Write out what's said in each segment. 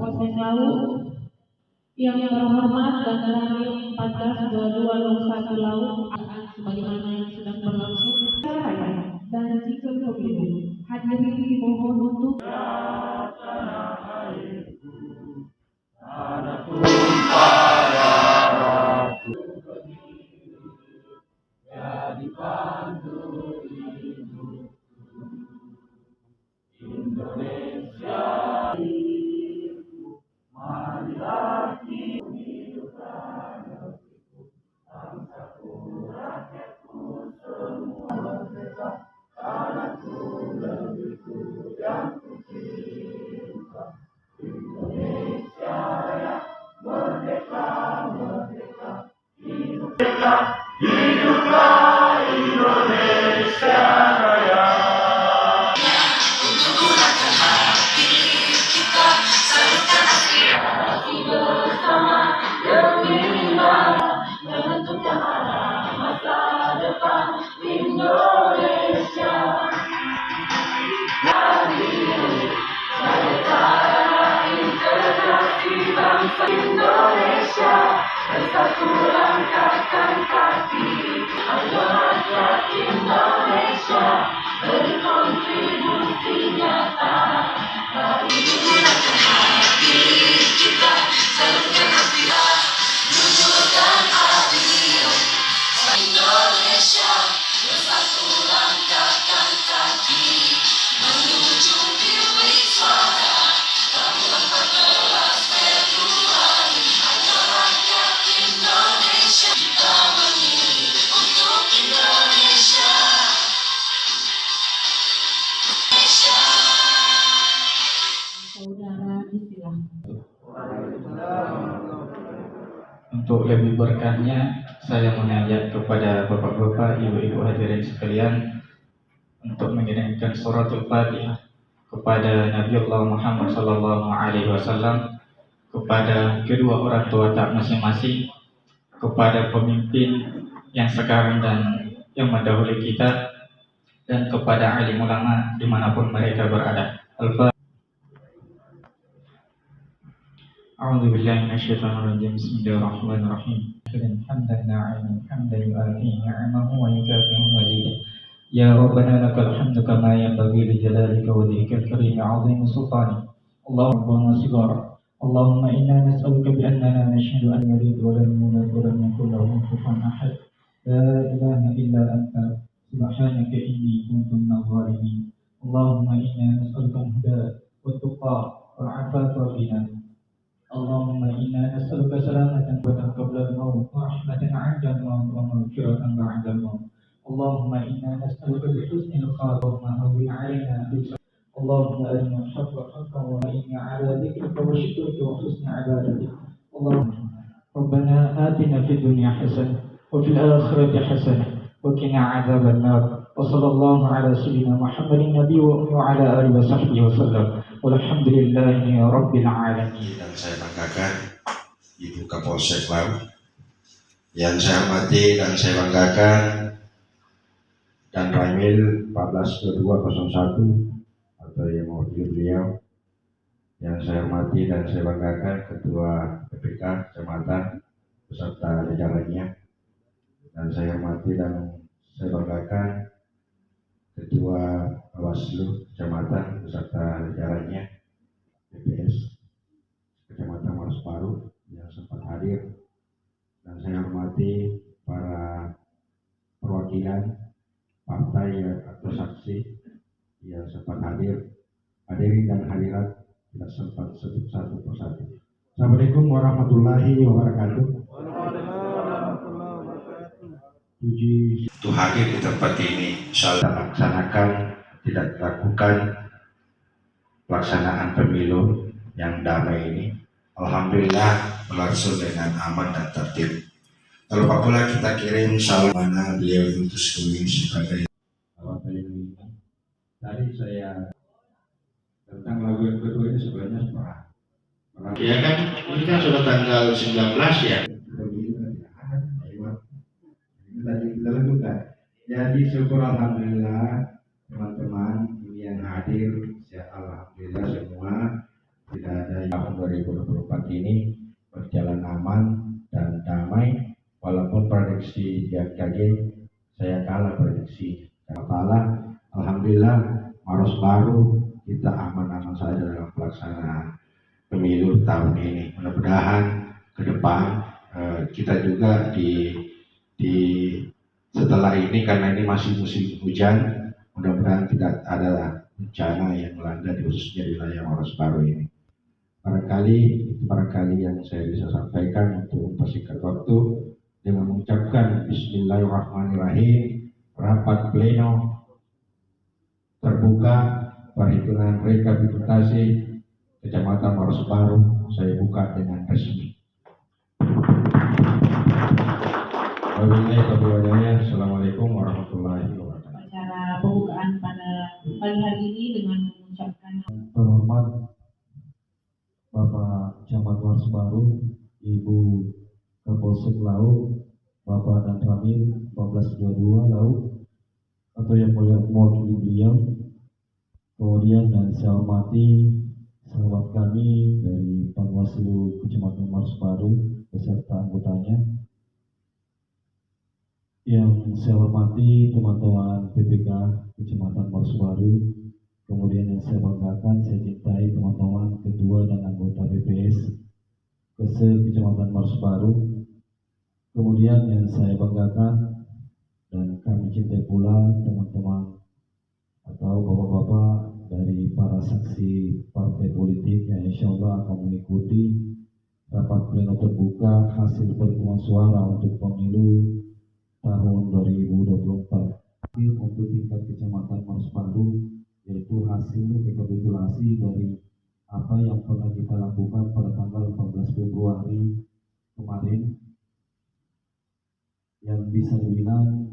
Kapolsek Lawu, yang terhormat dan Lanil 142201 Lawu sebagaimana yang sedang berlangsung dan jika pemilu hadirin dimohon untuk Indonesia bersatu langkahkan kaki, ayo rakyat Indonesia berkontribusi nyata. Mari gunakan hati kita, salurkan aspirasi jujur dan adil. Indonesia bersatu langkahkan kaki menuju bilik suara tanggal 14 Februari. Ayo rakyat Indonesia, kita memilih untuk Indonesia. Saudara istilah. Untuk lebih berkahnya, saya mengajak kepada bapak-bapak, ibu-ibu hadirin sekalian untuk mengirimkan suratul Fatihah kepada Nabiullah Muhammad SAW, kepada kedua orang tua tak masing-masing, kepada pemimpin yang sekarang dan yang mendahului kita, dan kepada alim ulama dimanapun mereka berada. أعوذ بالله من الشيطان الرجيم بسم الله الرحمن الرحيم حمدا ناعما حمدا يؤتي نعمه ويكافئ مزيدا يا ربنا لك الحمد كما ينبغي لجلالك وجهك الكريم عظيم سلطانك اللهم صغارا اللهم إنا نسألك بأننا نشهد أن يلد ولم يولد ولم يكن له كفوا أحد لا إله إلا أنت سبحانك إني كنت من الظالمين اللهم إنا نسألك الهدى والتقى والعفاف والغنى اللهم إنا نسألك سلامة قبل الموت ورحمة عند الموت ومغفرة بعد الموت اللهم إنا نسألك بحسن الخاتمة وهون علينا اللهم أرنا الحق حقا وإنا على ذكرك وشكرك وحسن عبادتك اللهم ربنا آتنا في الدنيا حسنة وفي الآخرة حسنة وقنا عذاب النار وصلى الله على سيدنا محمد النبي وعلى آله وصحبه وسلم walhamdulillahi rabbil alamin. Dan saya banggakan Ibu Kapolsek Lawu, yang saya hormati dan saya banggakan dan Ramil 142201 atau yang mewakili beliau, yang saya hormati dan saya banggakan Ketua PPK Kecamatan beserta jajarannya, dan saya hormati dan saya banggakan Ketua Bawaslu Kecamatan beserta jajarannya, BPS Kecamatan Marosparu yang sempat hadir, dan saya hormati para perwakilan partai atau saksi yang sempat hadir, hadirin dan hadirat tidak sempat sebut satu persatu. Assalamualaikum warahmatullahi wabarakatuh. Puji itu hadir di tempat ini, insyaallah laksanakan, tidak dilakukan pelaksanaan pemilu yang damai ini. Alhamdulillah berlangsung dengan aman dan tertib. Lalu pula kita kirim salam mana beliau diutus kami sebagai tadi saya tentang lagu yang kedua ini sebenarnya separah. Ya kan, ini kan sudah tanggal 19 ya. Tadi kita lakukan. Jadi syukur alhamdulillah teman-teman yang hadir, ya alhamdulillah semua tidak ada mudah-mudahan tahun 2024 ini berjalan aman dan damai. Walaupun prediksi BMKG saya kalah prediksi. Karena alhamdulillah Maros baru kita aman-aman saja dalam pelaksanaan pemilu tahun ini. Mudah-mudahan ke depan kita juga di setelah ini, karena ini masih musim hujan, mudah-mudahan tidak ada bencana yang melanda khususnya di wilayah Maros baru ini. Barangkali yang saya bisa sampaikan untuk mempersingkat waktu dengan mengucapkan Bismillahirrahmanirrahim. Rapat pleno terbuka perhitungan rekapitulasi Kecamatan Maros Baru saya buka dengan resmi. Assalamualaikum warahmatullahi wabarakatuh. Acara pembukaan pada pagi hari ini dengan mengucapkan Terhormat Bapak Camat Maros Baru, Ibu Kapolsek Lauk, Bapak dan Ramil 1422 Lauk, atau yang mulia mewakili beliau. Kemudian yang saya hormati sahabat kami dari Panwaslu Kecamatan Maros Baru beserta anggotanya. Yang saya hormati teman-teman PPK Kecamatan Maros Baru. Kemudian yang saya banggakan, saya cintai teman-teman ketua dan anggota BPS Kecamatan Maros Baru. Kemudian yang saya banggakan dan kami cintai pula teman-teman atau bapak-bapak dari para saksi partai politik yang insya Allah akan mengikuti rapat pleno terbuka hasil perhitungan suara untuk pemilu tahun 2024 untuk tingkat Kecamatan Maros Baru, yaitu hasil rekapitulasi dari apa yang pernah kita lakukan pada tanggal 14 Februari kemarin, yang bisa dibilang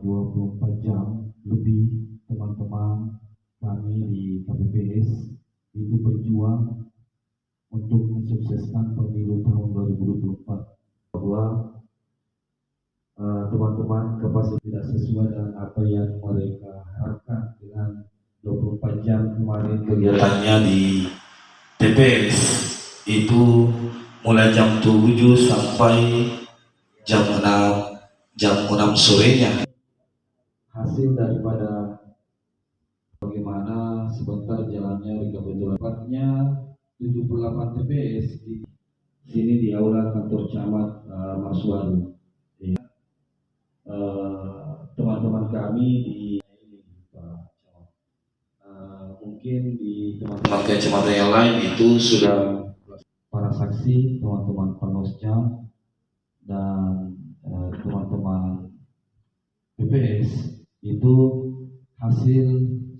24 jam lebih teman-teman kami di KPPS itu berjuang untuk mensukseskan pemilu tahun 2024, bahwa teman-teman kapasitas tidak sesuai dengan apa yang mereka harapkan. Dengan 24 jam kemarin kegiatannya di TPS itu mulai jam 7 sampai jam 6 sorenya. Hasil daripada bagaimana sebentar jalannya rekapitulasinya 78 TPS di sini di aula kantor camat Maros Baru. Teman-teman kami di mungkin di teman-teman kecamatan yang lain itu sudah para saksi, teman-teman panosnya dan teman-teman BPS itu hasil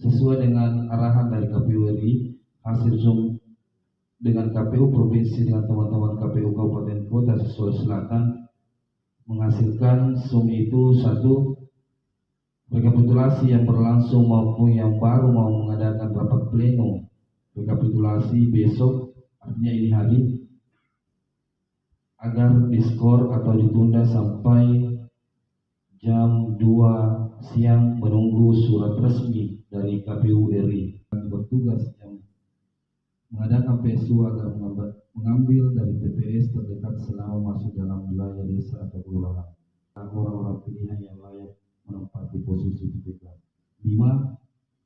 sesuai dengan arahan dari KPU RI, hasil Zoom dengan KPU provinsi dengan teman-teman KPU Kabupaten Kota Sulawesi Selatan menghasilkan Zoom itu satu rekapitulasi yang berlangsung maupun yang baru mau mengadakan rapat pleno rekapitulasi besok, artinya ini hari, agar diskor atau ditunda sampai jam 2 siang menunggu surat resmi dari KPU RI. Kami bertugas yang mengadakan PSU agar mengambil dari TPS terdekat selama masuk dalam wilayah desa atau kelurahan orang-orang pilihan yang layak menempati posisi PPK. 5.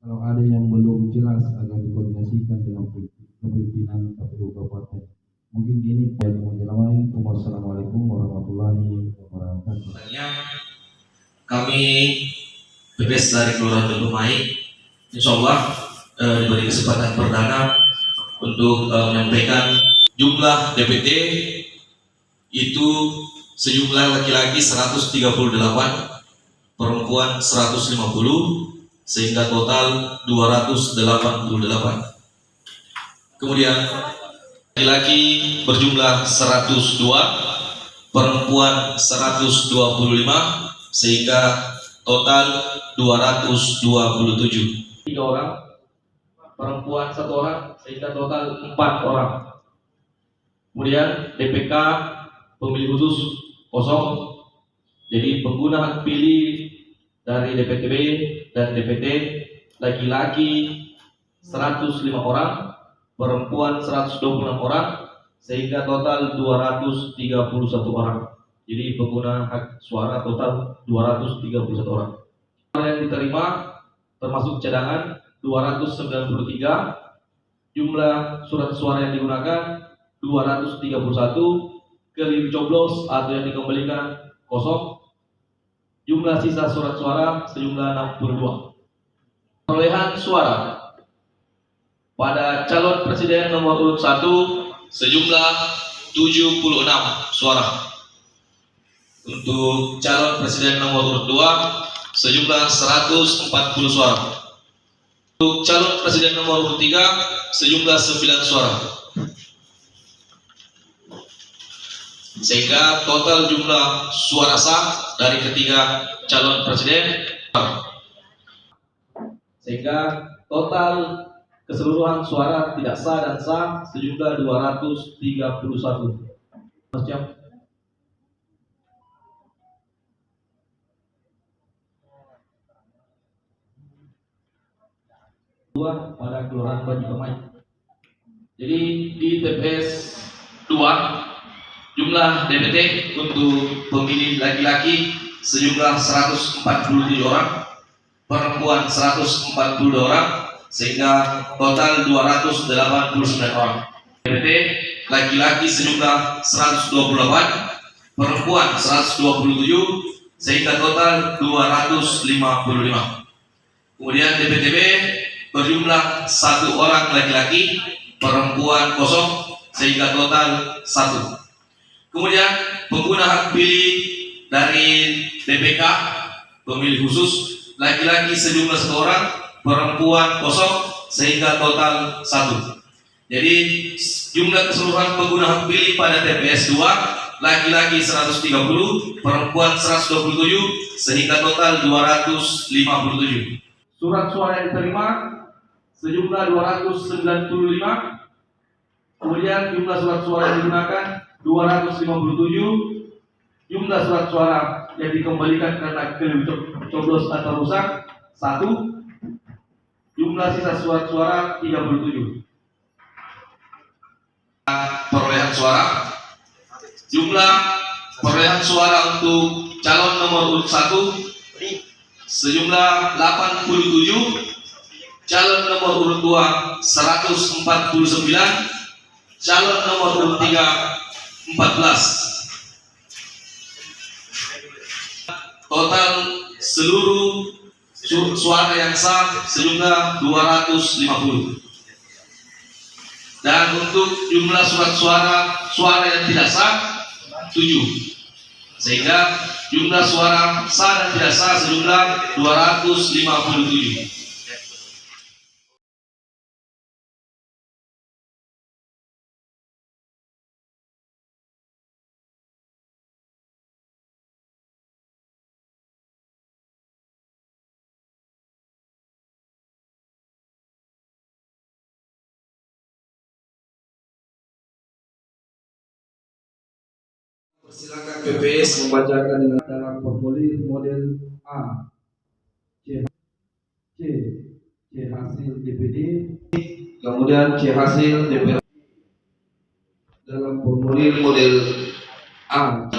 Kalau ada yang belum jelas agar dikoordinasikan dengan pimpinan KPU Kabupaten. Mungkin gini yang menjelaskan. Wassalamualaikum warahmatullahi wabarakatuh. Kami BPS dari Kelurahan Dumai, insya Allah diberi kesempatan perdana untuk menyampaikan jumlah DPT itu sejumlah laki-laki 138, perempuan 150, sehingga total 288. Kemudian laki-laki berjumlah 102, perempuan 125, sehingga total 227. 3 orang, perempuan 1 orang, sehingga total 4 orang. Kemudian DPK pemilih khusus kosong. Jadi pengguna hak pilih dari DPTB dan DPT laki-laki 105 orang, perempuan 126 orang, sehingga total 231 orang. Jadi pengguna hak suara total 231 orang. Yang diterima termasuk cadangan 293, jumlah surat suara yang digunakan 231, keliru coblos atau yang dikembalikan kosong, jumlah sisa surat suara sejumlah 62. Perolehan suara pada calon presiden nomor urut 1 sejumlah 76 suara. Untuk calon presiden nomor urut 2 sejumlah 140 suara. Untuk calon presiden nomor urut 3 sejumlah 9 suara. Sehingga total jumlah suara sah dari ketiga calon presiden, sehingga total keseluruhan suara tidak sah dan sah sejumlah 231. Siap. Pada Kelurahan Banyukamai. Jadi di TPS 2 jumlah DPT untuk pemilih laki-laki sejumlah 147 orang, perempuan 142 orang, sehingga total 289 orang. DPT laki-laki sejumlah 128, perempuan 127, sehingga total 255. Kemudian DPTB berjumlah 1 orang laki-laki, perempuan kosong, sehingga total 1. Kemudian pengguna hak pilih dari BPK pemilih khusus laki-laki sejumlah 1 orang, perempuan kosong, sehingga total 1. Jadi jumlah keseluruhan pengguna hak pilih pada TPS 2 laki-laki 130, perempuan 127, sehingga total 257. Surat suara yang diterima sejumlah 295. Kemudian jumlah surat suara yang digunakan 257, jumlah surat suara yang dikembalikan karena keliru coblos atau rusak 1, jumlah sisa surat suara 37. Perolehan suara, jumlah perolehan suara untuk calon nomor urut 1 sejumlah 87, calon nomor urut 2 149, calon nomor urut 3 14. Total seluruh suara yang sah sejumlah 250. Dan untuk jumlah suara yang tidak sah 7. Sehingga jumlah suara sah dan tidak sah sejumlah 257. Silakan PPS membacakan dengan dalam formulir model A, C hasil DPD, kemudian C hasil DPD. Dalam formulir model A